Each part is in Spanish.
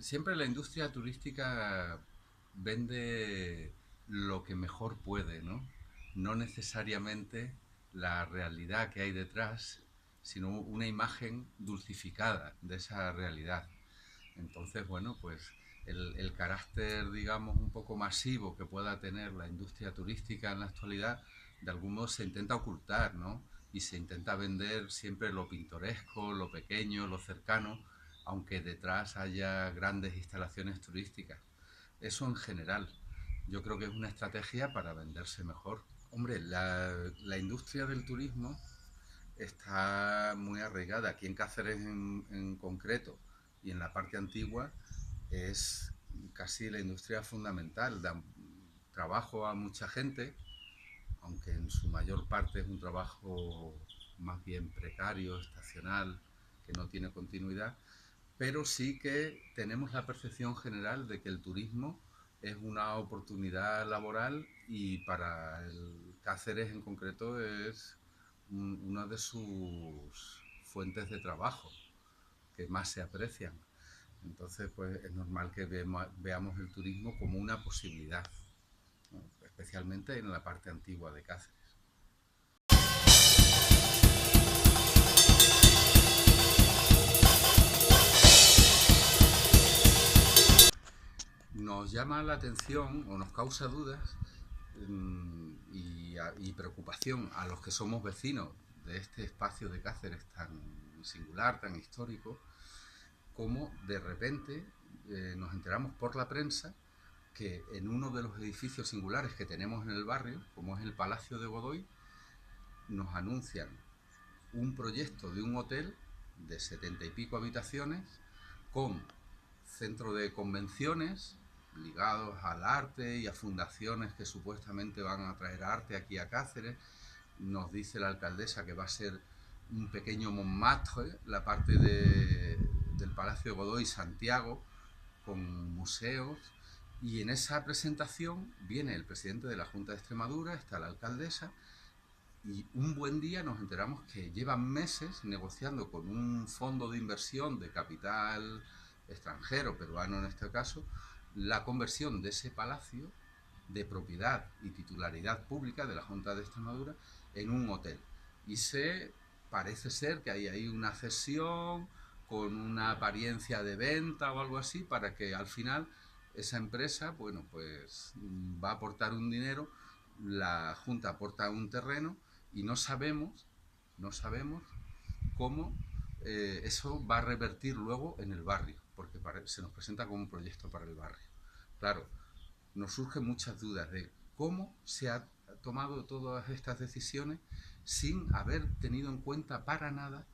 Siempre la industria turística vende lo que mejor puede, ¿no? No necesariamente la realidad que hay detrás, sino una imagen dulcificada de esa realidad. Entonces, bueno, pues el carácter, digamos, un poco masivo que pueda tener la industria turística en la actualidad, de algún modo se intenta ocultar, ¿no? Y se intenta vender siempre lo pintoresco, lo pequeño, lo cercano, aunque detrás haya grandes instalaciones turísticas. Eso en general. Yo creo que es una estrategia para venderse mejor. Hombre, la industria del turismo está muy arraigada. Aquí en Cáceres en concreto y en la parte antigua es casi la industria fundamental. Da trabajo a mucha gente, aunque en su mayor parte es un trabajo más bien precario, estacional, que no tiene continuidad, pero sí que tenemos la percepción general de que el turismo es una oportunidad laboral y para el Cáceres en concreto es una de sus fuentes de trabajo que más se aprecian. Entonces, pues es normal que veamos el turismo como una posibilidad, ¿no? Especialmente en la parte antigua de Cáceres. Nos llama la atención o nos causa dudas y preocupación a los que somos vecinos de este espacio de Cáceres tan singular, tan histórico, como de repente nos enteramos por la prensa que en uno de los edificios singulares que tenemos en el barrio, como es el Palacio de Godoy, nos anuncian un proyecto de un hotel de 70 y pico habitaciones con centro de convenciones ligados al arte y a fundaciones que supuestamente van a traer arte aquí a Cáceres. Nos dice la alcaldesa que va a ser un pequeño Montmartre, la parte del Palacio de Godoy Santiago, con museos. Y en esa presentación viene el presidente de la Junta de Extremadura, está la alcaldesa, y un buen día nos enteramos que llevan meses negociando con un fondo de inversión de capital extranjero, peruano en este caso, la conversión de ese palacio de propiedad y titularidad pública de la Junta de Extremadura en un hotel. Y parece ser que hay ahí una cesión con una apariencia de venta o algo así para que al final esa empresa, bueno, pues va a aportar un dinero, la Junta aporta un terreno y no sabemos cómo eso va a revertir luego en el barrio, porque se nos presenta como un proyecto para el barrio. Claro, nos surgen muchas dudas de cómo se ha tomado todas estas decisiones sin haber tenido en cuenta para nada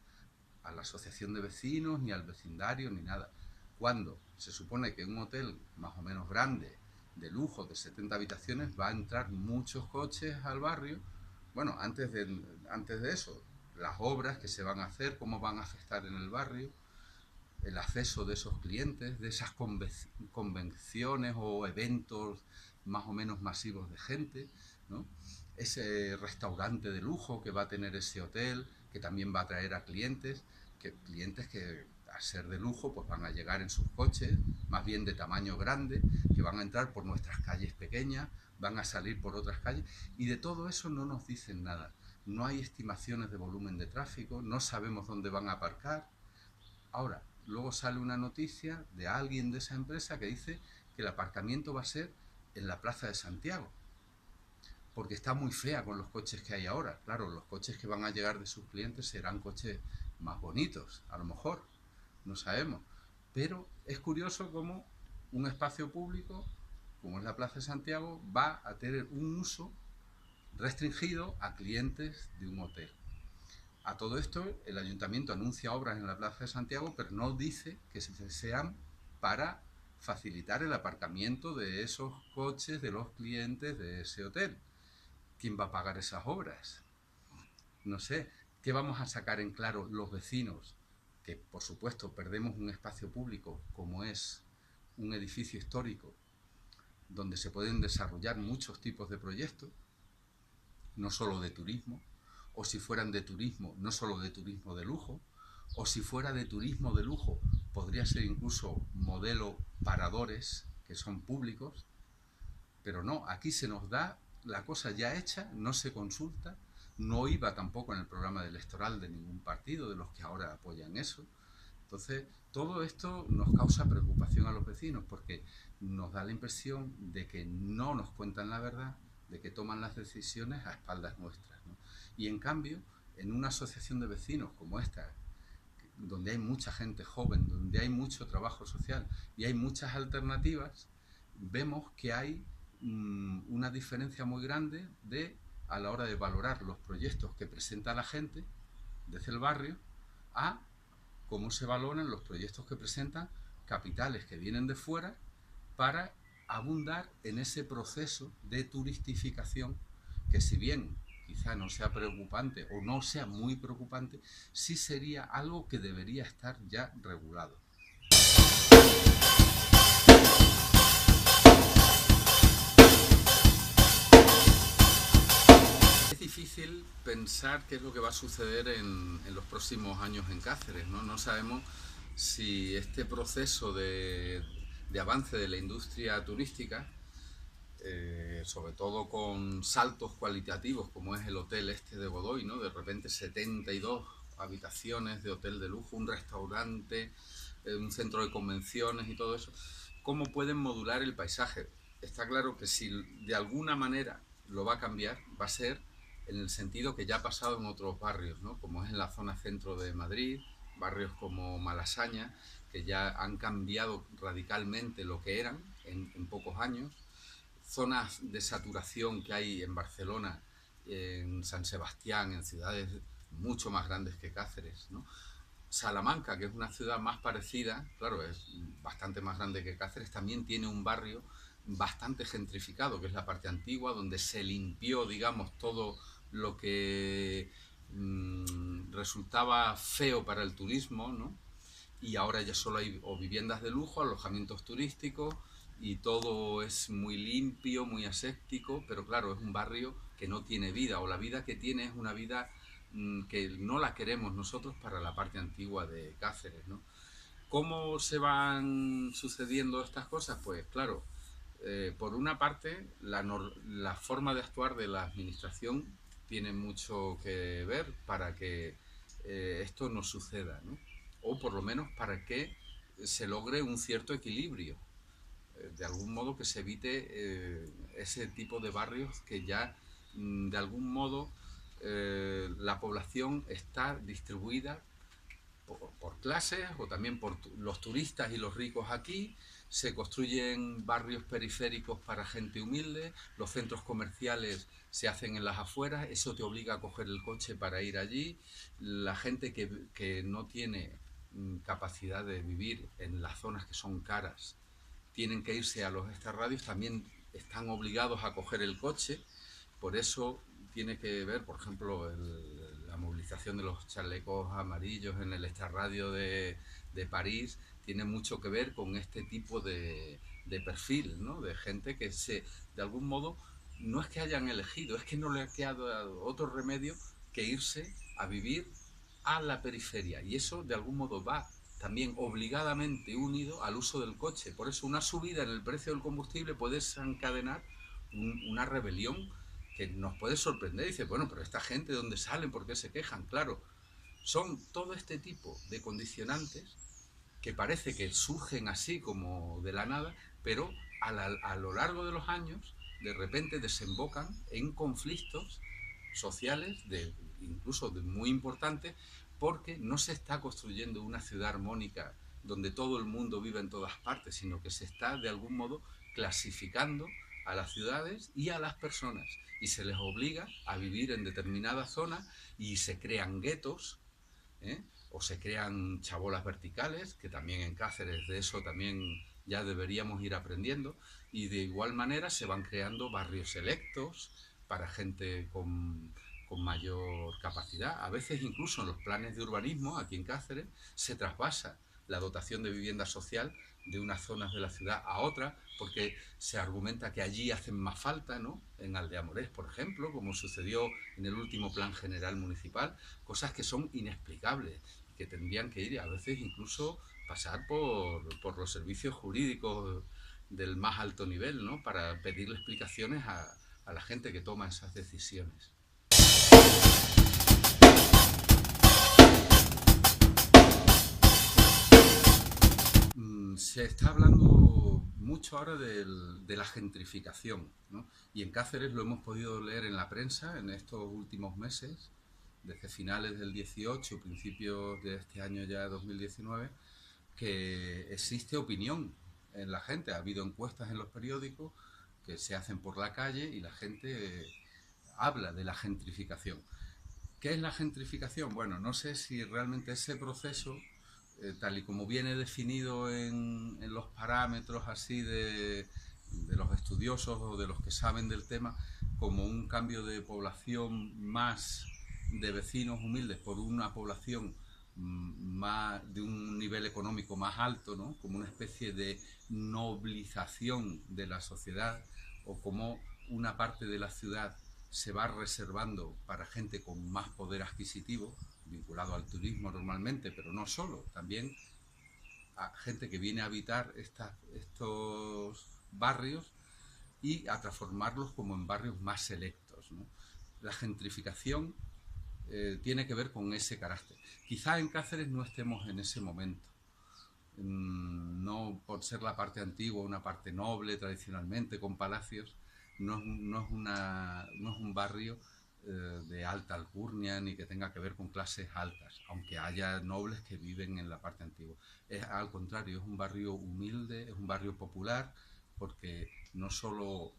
a la asociación de vecinos, ni al vecindario, ni nada. Cuando se supone que un hotel más o menos grande, de lujo, de 70 habitaciones, va a entrar muchos coches al barrio. Bueno, antes de eso, las obras que se van a hacer, cómo van a afectar en el barrio, el acceso de esos clientes, de esas convenciones o eventos más o menos masivos de gente, ¿no? Ese restaurante de lujo que va a tener ese hotel, que también va a traer a clientes que a ser de lujo pues van a llegar en sus coches, más bien de tamaño grande, que van a entrar por nuestras calles pequeñas, van a salir por otras calles, y de todo eso no nos dicen nada. No hay estimaciones de volumen de tráfico, no sabemos dónde van a aparcar. Ahora, luego sale una noticia de alguien de esa empresa que dice que el aparcamiento va a ser en la Plaza de Santiago, porque está muy fea con los coches que hay ahora. Claro, los coches que van a llegar de sus clientes serán coches más bonitos, a lo mejor, no sabemos. Pero es curioso cómo un espacio público, como es la Plaza de Santiago, va a tener un uso restringido a clientes de un hotel. A todo esto, el ayuntamiento anuncia obras en la Plaza de Santiago, pero no dice que sean para facilitar el aparcamiento de esos coches de los clientes de ese hotel. ¿Quién va a pagar esas obras? No sé. ¿Qué vamos a sacar en claro los vecinos? Que, por supuesto, perdemos un espacio público como es un edificio histórico donde se pueden desarrollar muchos tipos de proyectos, no solo de turismo, o si fueran de turismo, no solo de turismo de lujo, o si fuera de turismo de lujo, podría ser incluso modelo paradores que son públicos, pero no, aquí se nos da la cosa ya hecha, no se consulta, no iba tampoco en el programa electoral de ningún partido, de los que ahora apoyan eso. Entonces, todo esto nos causa preocupación a los vecinos porque nos da la impresión de que no nos cuentan la verdad, de que toman las decisiones a espaldas nuestras, ¿no? Y en cambio, en una asociación de vecinos como esta, donde hay mucha gente joven, donde hay mucho trabajo social y hay muchas alternativas, vemos que hay una diferencia muy grande a la hora de valorar los proyectos que presenta la gente desde el barrio a cómo se valoran los proyectos que presentan capitales que vienen de fuera para abundar en ese proceso de turistificación que, si bien quizá no sea preocupante o no sea muy preocupante, sí sería algo que debería estar ya regulado. Es difícil pensar qué es lo que va a suceder en los próximos años en Cáceres, ¿no? No sabemos si este proceso de avance de la industria turística, sobre todo con saltos cualitativos como es el hotel este de Godoy, ¿no? De repente 72 habitaciones de hotel de lujo, un restaurante, un centro de convenciones y todo eso, ¿cómo pueden modular el paisaje? Está claro que si de alguna manera lo va a cambiar, va a ser en el sentido que ya ha pasado en otros barrios, ¿no? Como es en la zona centro de Madrid, barrios como Malasaña, que ya han cambiado radicalmente lo que eran en pocos años, zonas de saturación que hay en Barcelona, en San Sebastián, en ciudades mucho más grandes que Cáceres, ¿no? Salamanca, que es una ciudad más parecida, claro, es bastante más grande que Cáceres, también tiene un barrio bastante gentrificado, que es la parte antigua, donde se limpió, digamos, todo lo que resultaba feo para el turismo, ¿no? Y ahora ya solo hay o viviendas de lujo, alojamientos turísticos, y todo es muy limpio, muy aséptico, pero claro, es un barrio que no tiene vida, o la vida que tiene es una vida que no la queremos nosotros para la parte antigua de Cáceres, ¿no? ¿Cómo se van sucediendo estas cosas? Pues claro, por una parte, la forma de actuar de la administración tiene mucho que ver para que esto no suceda, ¿no? O por lo menos para que se logre un cierto equilibrio, de algún modo que se evite ese tipo de barrios que ya de algún modo la población está distribuida por clases o también por los turistas y los ricos aquí. Se construyen barrios periféricos para gente humilde, los centros comerciales se hacen en las afueras, eso te obliga a coger el coche para ir allí. La gente que no tiene capacidad de vivir en las zonas que son caras, tienen que irse a los extrarradios, también están obligados a coger el coche. Por eso tiene que ver, por ejemplo, la movilización de los chalecos amarillos en el extrarradio de París, tiene mucho que ver con este tipo de perfil, ¿no? De gente que de algún modo, no es que hayan elegido, es que no le ha quedado otro remedio que irse a vivir a la periferia. Y eso de algún modo va también obligadamente unido al uso del coche. Por eso una subida en el precio del combustible puede desencadenar una rebelión que nos puede sorprender. Dice, bueno, pero esta gente, ¿de dónde salen? ¿Por qué se quejan? Claro, son todo este tipo de condicionantes que parece que surgen así como de la nada, pero a lo largo de los años de repente desembocan en conflictos sociales, incluso muy importantes, porque no se está construyendo una ciudad armónica donde todo el mundo vive en todas partes, sino que se está de algún modo clasificando a las ciudades y a las personas, y se les obliga a vivir en determinadas zonas y se crean guetos, ¿eh? O se crean chabolas verticales, que también en Cáceres de eso también ya deberíamos ir aprendiendo, y de igual manera se van creando barrios selectos para gente con mayor capacidad. A veces incluso en los planes de urbanismo aquí en Cáceres se trasvasa la dotación de vivienda social de unas zonas de la ciudad a otras, porque se argumenta que allí hacen más falta, ¿no? En Aldeamorés, por ejemplo, como sucedió en el último plan general municipal, cosas que son inexplicables. que tendrían que ir, a veces incluso pasar por los servicios jurídicos del más alto nivel, ¿no? Para pedirle explicaciones a la gente que toma esas decisiones. Se está hablando mucho ahora de la gentrificación, ¿no? Y en Cáceres lo hemos podido leer en la prensa en estos últimos meses, desde finales del 18, principios de este año ya 2019, que existe opinión en la gente. Ha habido encuestas en los periódicos que se hacen por la calle y la gente habla de la gentrificación. ¿Qué es la gentrificación? Bueno, no sé si realmente ese proceso, tal y como viene definido en los parámetros así de los estudiosos o de los que saben del tema, como un cambio de población más de vecinos humildes por una población más de un nivel económico más alto, ¿no? Como una especie de noblización de la sociedad, o como una parte de la ciudad se va reservando para gente con más poder adquisitivo, vinculado al turismo normalmente, pero no solo, también a gente que viene a habitar estos barrios y a transformarlos como en barrios más selectos, ¿no? La gentrificación tiene que ver con ese carácter. Quizá en Cáceres no estemos en ese momento, no por ser la parte antigua, una parte noble tradicionalmente, con palacios, no es un barrio de alta alcurnia ni que tenga que ver con clases altas, aunque haya nobles que viven en la parte antigua. Es al contrario, es un barrio humilde, es un barrio popular, porque no solo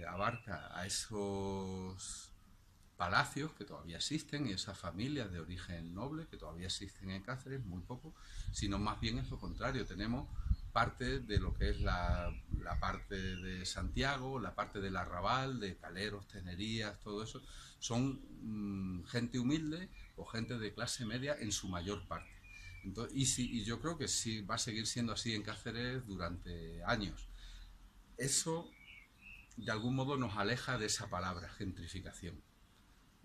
abarca a esos palacios que todavía existen y esas familias de origen noble que todavía existen en Cáceres, muy poco, sino más bien es lo contrario. Tenemos parte de lo que es la parte de Santiago, la parte del Arrabal, de Caleros, Tenerías, todo eso, son gente humilde o gente de clase media en su mayor parte. Entonces, y yo creo que sí va a seguir siendo así en Cáceres durante años. Eso de algún modo nos aleja de esa palabra, gentrificación.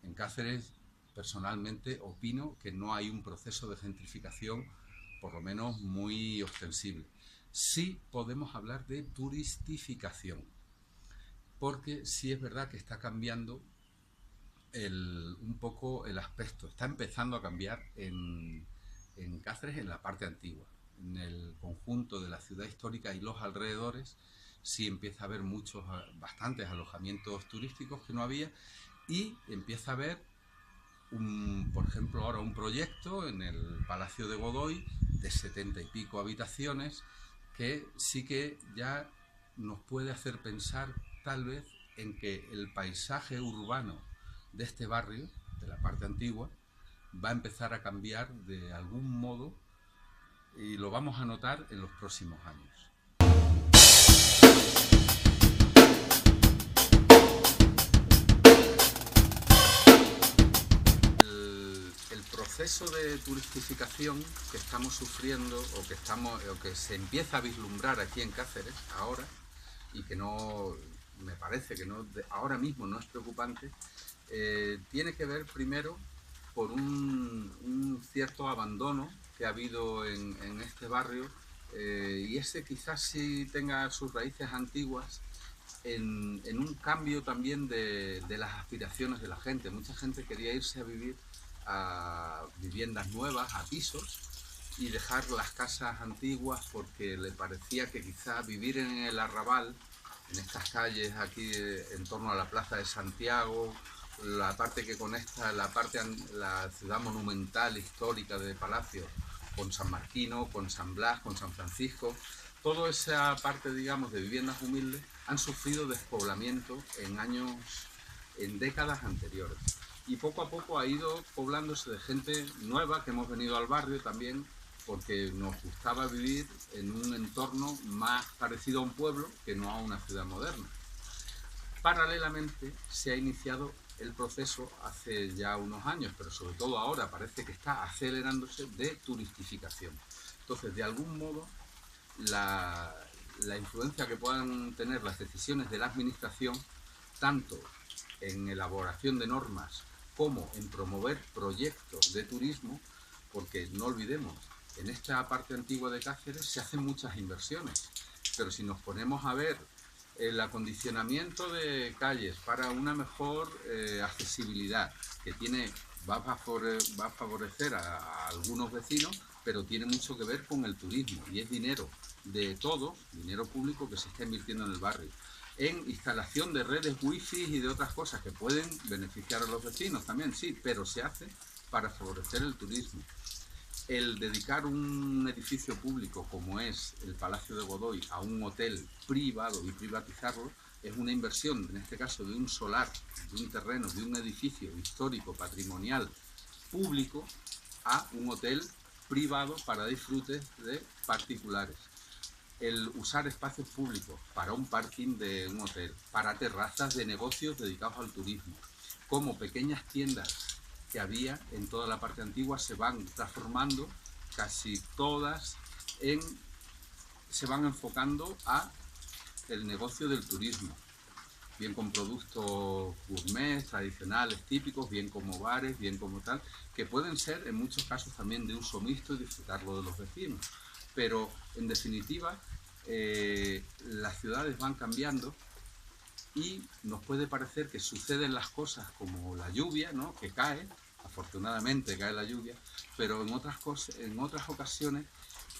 En Cáceres, personalmente, opino que no hay un proceso de gentrificación, por lo menos muy ostensible. Sí podemos hablar de turistificación, porque sí es verdad que está cambiando un poco el aspecto. Está empezando a cambiar en Cáceres, en la parte antigua. En el conjunto de la ciudad histórica y los alrededores sí empieza a haber bastantes alojamientos turísticos que no había, y empieza a haber por ejemplo, ahora un proyecto en el Palacio de Godoy de 70 y pico habitaciones que sí que ya nos puede hacer pensar tal vez en que el paisaje urbano de este barrio, de la parte antigua, va a empezar a cambiar de algún modo, y lo vamos a notar en los próximos años. El proceso de turistificación que estamos sufriendo o que se empieza a vislumbrar aquí en Cáceres ahora, y que no me parece que no ahora mismo no es preocupante, tiene que ver primero por un cierto abandono que ha habido en este barrio, y ese quizás sí tenga sus raíces antiguas en un cambio también de las aspiraciones de la gente. Mucha gente quería irse a vivir a viviendas nuevas, a pisos, y dejar las casas antiguas porque le parecía que quizá vivir en el Arrabal, en estas calles aquí en torno a la Plaza de Santiago, la parte que conecta la ciudad monumental histórica de Palacios con San Marquino, con San Blas, con San Francisco, toda esa parte, digamos, de viviendas humildes han sufrido despoblamiento en décadas anteriores. Y poco a poco ha ido poblándose de gente nueva que hemos venido al barrio también porque nos gustaba vivir en un entorno más parecido a un pueblo que no a una ciudad moderna. Paralelamente se ha iniciado el proceso hace ya unos años, pero sobre todo ahora parece que está acelerándose, de turistificación. Entonces, de algún modo, la influencia que puedan tener las decisiones de la administración, tanto en elaboración de normas como en promover proyectos de turismo, porque no olvidemos, en esta parte antigua de Cáceres se hacen muchas inversiones, pero si nos ponemos a ver el acondicionamiento de calles para una mejor accesibilidad, que va a favorecer a algunos vecinos, pero tiene mucho que ver con el turismo, y es dinero de todos, dinero público que se está invirtiendo en el barrio, en instalación de redes wifi y de otras cosas que pueden beneficiar a los vecinos también, sí, pero se hace para favorecer el turismo. El dedicar un edificio público como es el Palacio de Godoy a un hotel privado y privatizarlo es una inversión, en este caso de un solar, de un terreno, de un edificio histórico, patrimonial, público, a un hotel privado para disfrutes de particulares. El usar espacios públicos para un parking de un hotel, para terrazas de negocios dedicados al turismo, como pequeñas tiendas que había en toda la parte antigua se van transformando, casi todas se van enfocando a el negocio del turismo, bien con productos gourmet, tradicionales, típicos, bien como bares, bien como tal, que pueden ser en muchos casos también de uso mixto y disfrutarlo de los vecinos. Pero en definitiva, las ciudades van cambiando y nos puede parecer que suceden las cosas como la lluvia, ¿no?, que cae, afortunadamente cae la lluvia, pero en otras ocasiones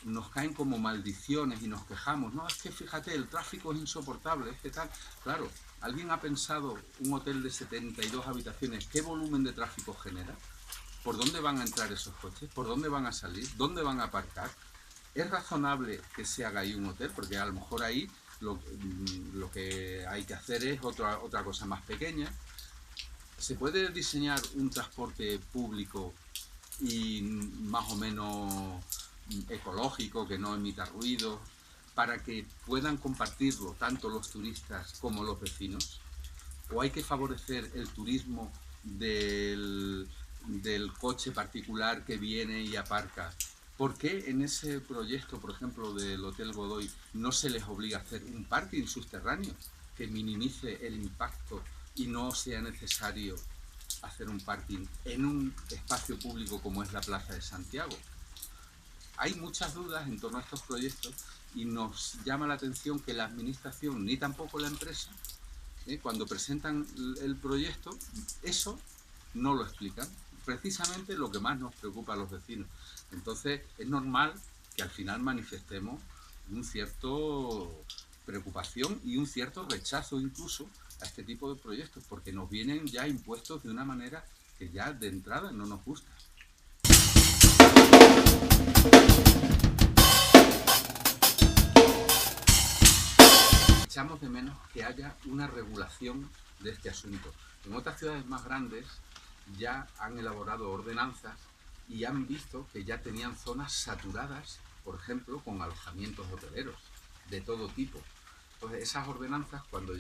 nos caen como maldiciones y nos quejamos. No, es que fíjate, el tráfico es insoportable, es que tal. Claro, ¿alguien ha pensado un hotel de 72 habitaciones qué volumen de tráfico genera? ¿Por dónde van a entrar esos coches? ¿Por dónde van a salir? ¿Dónde van a aparcar? ¿Es razonable que se haga ahí un hotel? Porque a lo mejor ahí lo que hay que hacer es otra cosa más pequeña. ¿Se puede diseñar un transporte público y más o menos ecológico, que no emita ruido, para que puedan compartirlo tanto los turistas como los vecinos? ¿O hay que favorecer el turismo del coche particular que viene y aparca? ¿Por qué en ese proyecto, por ejemplo, del Hotel Godoy, no se les obliga a hacer un parking subterráneo que minimice el impacto y no sea necesario hacer un parking en un espacio público como es la Plaza de Santiago? Hay muchas dudas en torno a estos proyectos y nos llama la atención que la administración ni tampoco la empresa, cuando presentan el proyecto, eso no lo explican. Precisamente lo que más nos preocupa a los vecinos. Entonces es normal que al final manifestemos un cierto preocupación y un cierto rechazo incluso a este tipo de proyectos, porque nos vienen ya impuestos de una manera que ya de entrada no nos gusta. Echamos de menos que haya una regulación de este asunto. En otras ciudades más grandes ya han elaborado ordenanzas y han visto que ya tenían zonas saturadas, por ejemplo, con alojamientos hoteleros de todo tipo. Entonces esas ordenanzas cuando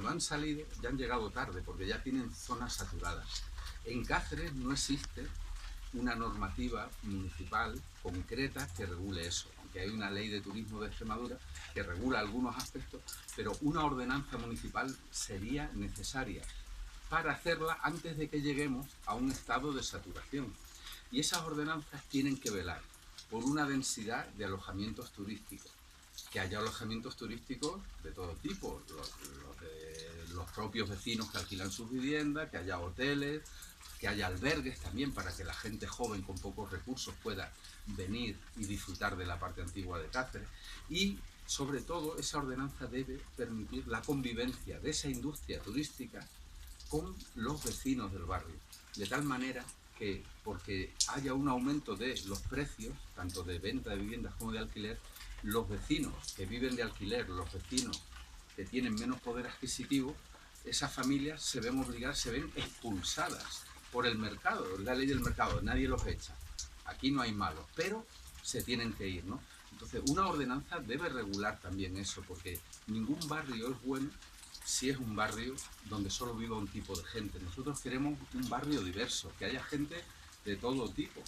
han salido ya han llegado tarde porque ya tienen zonas saturadas. En Cáceres no existe una normativa municipal concreta que regule eso, aunque hay una ley de turismo de Extremadura que regula algunos aspectos, pero una ordenanza municipal sería necesaria para hacerla antes de que lleguemos a un estado de saturación. Y esas ordenanzas tienen que velar por una densidad de alojamientos turísticos, que haya alojamientos turísticos de todo tipo, los propios vecinos que alquilan sus viviendas, que haya hoteles, que haya albergues también para que la gente joven con pocos recursos pueda venir y disfrutar de la parte antigua de Cáceres. Y sobre todo esa ordenanza debe permitir la convivencia de esa industria turística con los vecinos del barrio, de tal manera que, porque haya un aumento de los precios, tanto de venta de viviendas como de alquiler, los vecinos que viven de alquiler, los vecinos que tienen menos poder adquisitivo, esas familias se ven obligadas, se ven expulsadas por el mercado, la ley del mercado, nadie los echa. Aquí no hay malos, pero se tienen que ir, ¿no? Entonces, una ordenanza debe regular también eso, porque ningún barrio es bueno si es un barrio donde solo viva un tipo de gente. Nosotros queremos un barrio diverso, que haya gente de todo tipo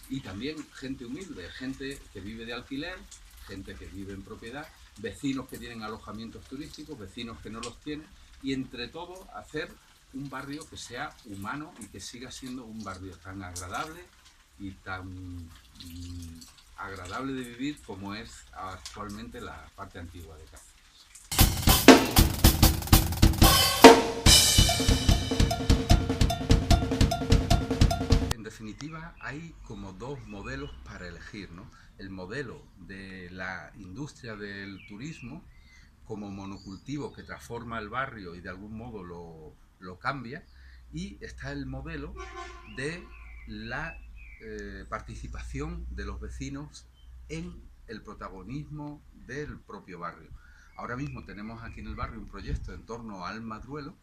y también gente humilde, gente que vive de alquiler, gente que vive en propiedad, vecinos que tienen alojamientos turísticos, vecinos que no los tienen, y entre todo hacer un barrio que sea humano y que siga siendo un barrio tan agradable y tan agradable de vivir como es actualmente la parte antigua de Cáceres. En definitiva, hay como dos modelos para elegir, ¿no? El modelo de la industria del turismo como monocultivo que transforma el barrio y de algún modo lo cambia, y está el modelo de la participación de los vecinos en el protagonismo del propio barrio. Ahora mismo tenemos aquí en el barrio un proyecto en torno al Madruelo,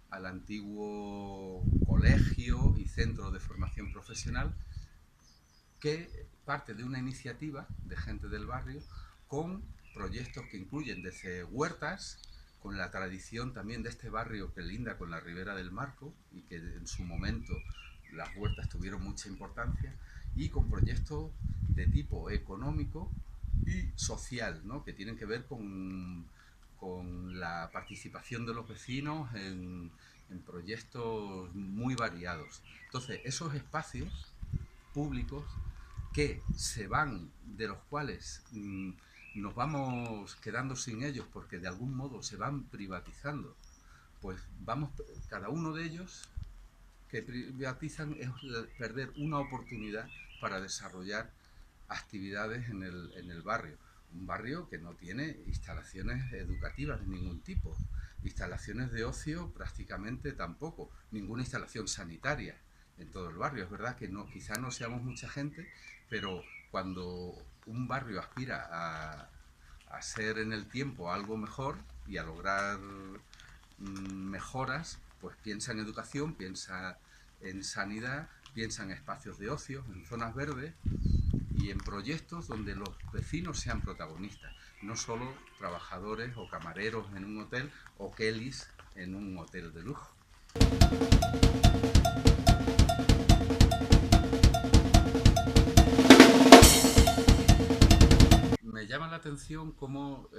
al antiguo colegio y centro de formación profesional, que parte de una iniciativa de gente del barrio con proyectos que incluyen desde huertas, con la tradición también de este barrio que linda con la ribera del Marco y que en su momento las huertas tuvieron mucha importancia, y con proyectos de tipo económico y social, ¿no? Que tienen que ver con la participación de los vecinos en proyectos muy variados. Entonces, esos espacios públicos que se van, de los cuales nos vamos quedando sin ellos porque de algún modo se van privatizando, pues vamos, cada uno de ellos que privatizan es perder una oportunidad para desarrollar actividades en el barrio. Un barrio que no tiene instalaciones educativas de ningún tipo, instalaciones de ocio prácticamente tampoco, ninguna instalación sanitaria en todo el barrio. Es verdad que no, quizá no seamos mucha gente, pero cuando un barrio aspira a ser en el tiempo algo mejor y a lograr mejoras, pues piensa en educación, piensa en sanidad, piensa en espacios de ocio, en zonas verdes y en proyectos donde los vecinos sean protagonistas, no solo trabajadores o camareros en un hotel o kelis en un hotel de lujo. Me llama la atención cómo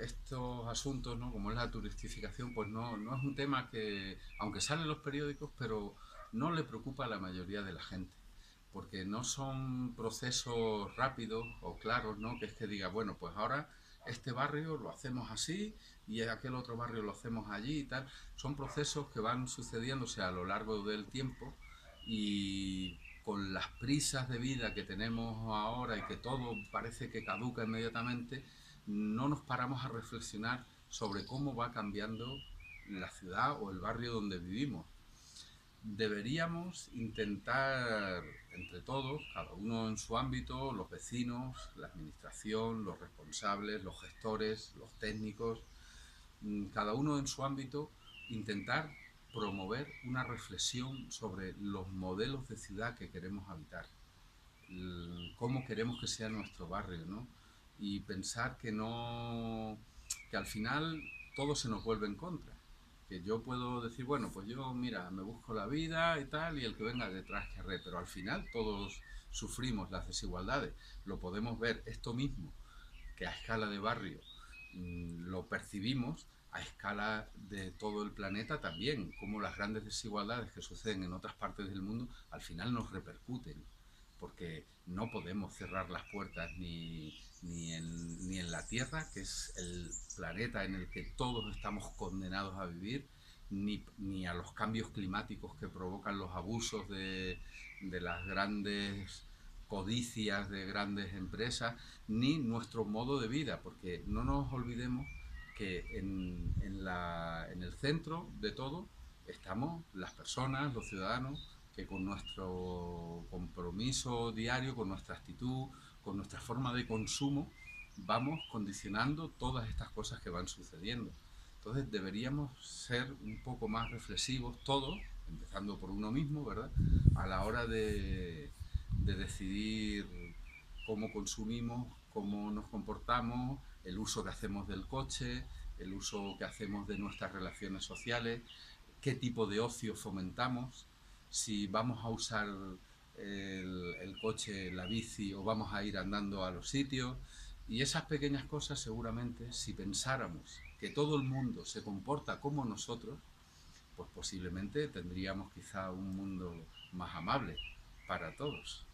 estos asuntos, ¿no? Como es la turistificación, pues no es un tema que, aunque sale en los periódicos, pero no le preocupa a la mayoría de la gente, porque no son procesos rápidos o claros, ¿no? Que es que diga, bueno, pues ahora este barrio lo hacemos así y aquel otro barrio lo hacemos allí y tal. Son procesos que van sucediéndose a lo largo del tiempo, y con las prisas de vida que tenemos ahora y que todo parece que caduca inmediatamente, no nos paramos a reflexionar sobre cómo va cambiando la ciudad o el barrio donde vivimos. Deberíamos intentar entre todos, cada uno en su ámbito, los vecinos, la administración, los responsables, los gestores, los técnicos, cada uno en su ámbito, intentar promover una reflexión sobre los modelos de ciudad que queremos habitar, cómo queremos que sea nuestro barrio, ¿no? Y pensar que no, que al final todo se nos vuelve en contra. Que yo puedo decir, bueno, pues yo, mira, me busco la vida y tal, y el que venga detrás querré, pero al final todos sufrimos las desigualdades. Lo podemos ver esto mismo, que a escala de barrio lo percibimos, a escala de todo el planeta también, como las grandes desigualdades que suceden en otras partes del mundo al final nos repercuten, porque no podemos cerrar las puertas ni en la Tierra, que es el planeta en el que todos estamos condenados a vivir, ni a los cambios climáticos que provocan los abusos de las grandes codicias de grandes empresas, ni nuestro modo de vida, porque no nos olvidemos que en el centro de todo estamos las personas, los ciudadanos, que con nuestro compromiso diario, con nuestra actitud, con nuestra forma de consumo, vamos condicionando todas estas cosas que van sucediendo. Entonces deberíamos ser un poco más reflexivos todos, empezando por uno mismo, ¿verdad? A la hora de decidir cómo consumimos, cómo nos comportamos, el uso que hacemos del coche, el uso que hacemos de nuestras relaciones sociales, qué tipo de ocio fomentamos, si vamos a usar el coche, la bici, o vamos a ir andando a los sitios. Y esas pequeñas cosas, seguramente, si pensáramos que todo el mundo se comporta como nosotros, pues posiblemente tendríamos quizá un mundo más amable para todos.